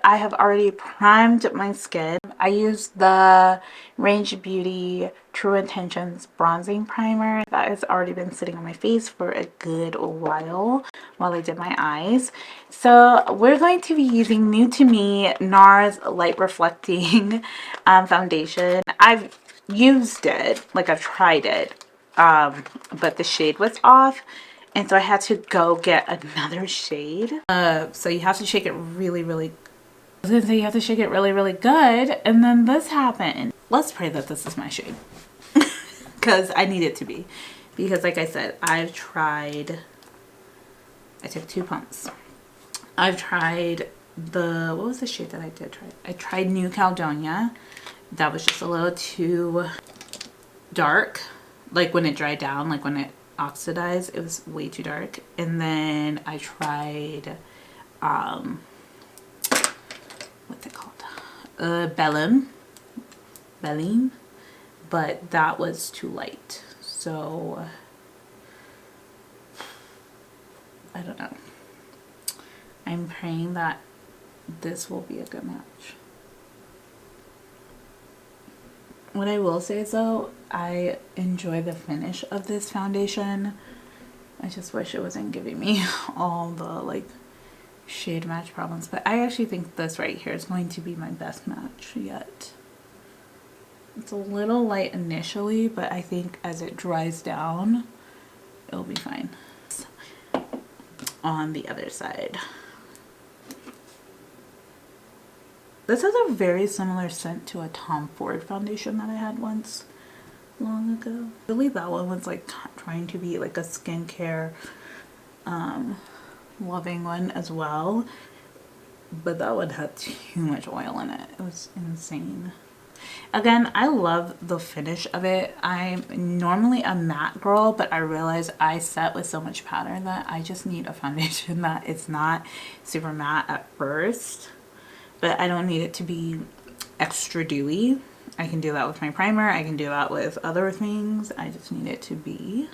I have already primed my skin. I used the Range Beauty True Intentions bronzing primer that has already been sitting on my face for a good while I did my eyes. So we're going to be using new to me Nars light reflecting foundation. I've used it, like I've tried it, but the shade was off. And so I had to go get another shade. So you have to shake it really, really. I was gonna say you have to shake it really, really good. And then this happened. Let's pray that this is my shade. Because I need it to be. Because like I said, I took 2 pumps. I've tried what was the shade that I did try? I tried New Caledonia. That was just a little too dark. Like when it dried down, like when it oxidized, it was way too dark. And then I tried what's it called, Belém, but that was too light, so I don't know. I'm praying that this will be a good match. What I will say is though, I enjoy the finish of this foundation. I just wish it wasn't giving me all the like shade match problems, but I actually think this right here is going to be my best match yet. It's a little light initially, but I think as it dries down, it'll be fine. On the other side. This has a very similar scent to a Tom Ford foundation that I had once long ago. I believe that one was like trying to be like a skincare loving one as well, but that one had too much oil in it. It was insane. Again, I love the finish of it. I'm normally a matte girl, but I realized I set with so much powder that I just need a foundation that it's not super matte at first, but I don't need it to be extra dewy. I can do that with my primer. I can do that with other things. I just need it to be.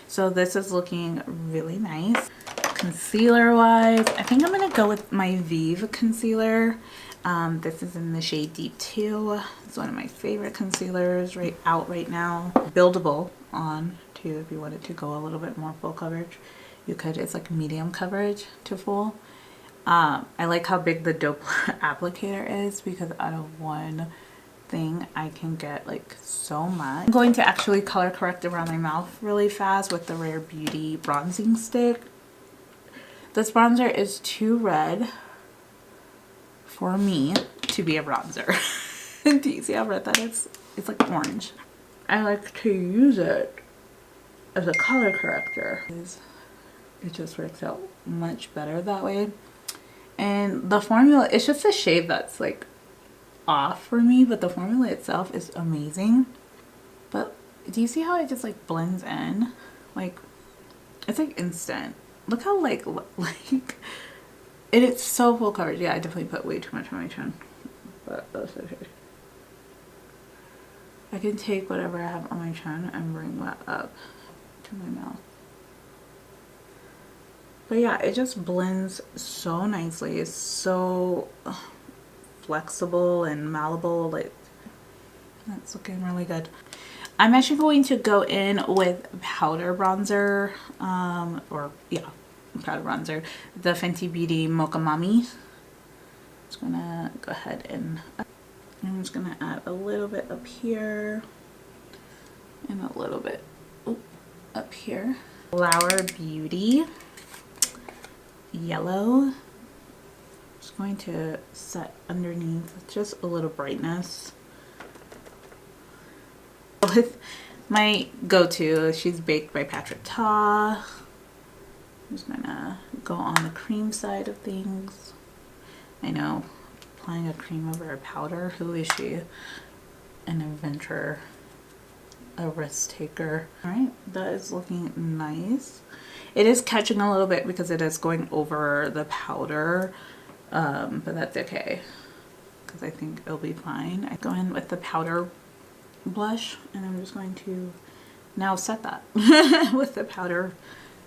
So this is looking really nice. Concealer wise, I think I'm gonna go with my Vive concealer. This is in the shade Deep 2. It's one of my favorite concealers right now. Buildable on too, if you wanted to go a little bit more full coverage, you could. It's like medium coverage to full. I like how big the dope applicator is because out of one thing I can get like so much. I'm going to actually color correct around my mouth really fast with the Rare Beauty bronzing stick. This bronzer is too red for me to be a bronzer. Do you see how red that is? It's like orange. I like to use it as a color corrector. It just works out much better that way. And the formula, it's just a shade that's like off for me, but the formula itself is amazing. But do you see how it just like blends in? Like, it's like instant. Look how like it's so full coverage. Yeah, I definitely put way too much on my chin, but that's okay. I can take whatever I have on my chin and bring that up to my mouth. But yeah, it just blends so nicely. It's so flexible and malleable. Like, that's looking really good. I'm actually going to go in with powder bronzer, powder bronzer, the Fenty Beauty Mocha Mami. Just gonna go ahead and I'm just gonna add a little bit up here and a little bit up here. Flower Beauty yellow. Just going to set underneath with just a little brightness. With my go-to, she's Baked by Patrick Ta. I'm just gonna go on the cream side of things. I know, applying a cream over a powder. Who is she? An inventor, a risk taker. All right, that is looking nice. It is catching a little bit because it is going over the powder, but that's okay because I think it'll be fine. I go in with the powder blush and I'm just going to now set that with the powder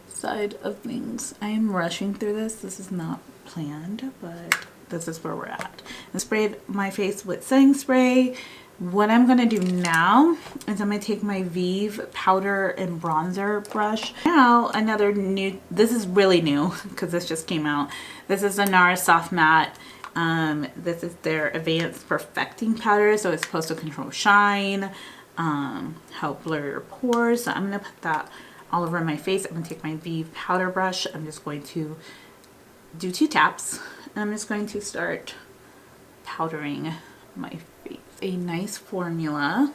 side of things. I am rushing through this. This is not planned, but this is where we're at. I sprayed my face with setting spray. What I'm gonna do now is I'm gonna take my Vive powder and bronzer brush. Now another new, this is really new because this just came out. This is the Nars Soft Matte. This is their advanced perfecting powder, so it's supposed to control shine, help blur your pores. So I'm gonna put that all over my face. I'm gonna take my Vive powder brush. I'm just going to do 2 taps, and I'm just going to start powdering my face. A nice formula,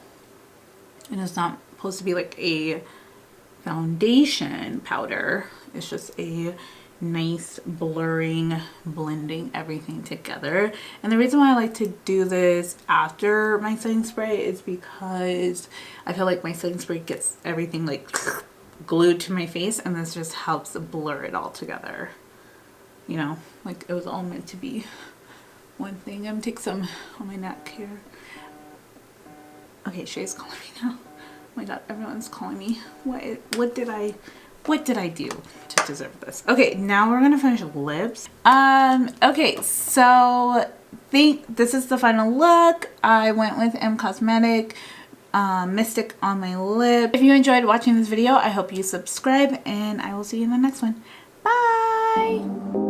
and it's not supposed to be like a foundation powder. It's just a nice blurring, blending everything together. And the reason why I like to do this after my setting spray is because I feel like my setting spray gets everything like glued to my face, and this just helps blur it all together. You know, like it was all meant to be one thing. I'm gonna take some on my neck here. Okay, Shay's calling me now. Oh my god, everyone's calling me. What did I do to deserve this? Okay, now we're gonna finish lips. Okay, so this is the final look. I went with M Cosmetic Mystic on my lip. If you enjoyed watching this video, I hope you subscribe, and I will see you in the next one. Bye!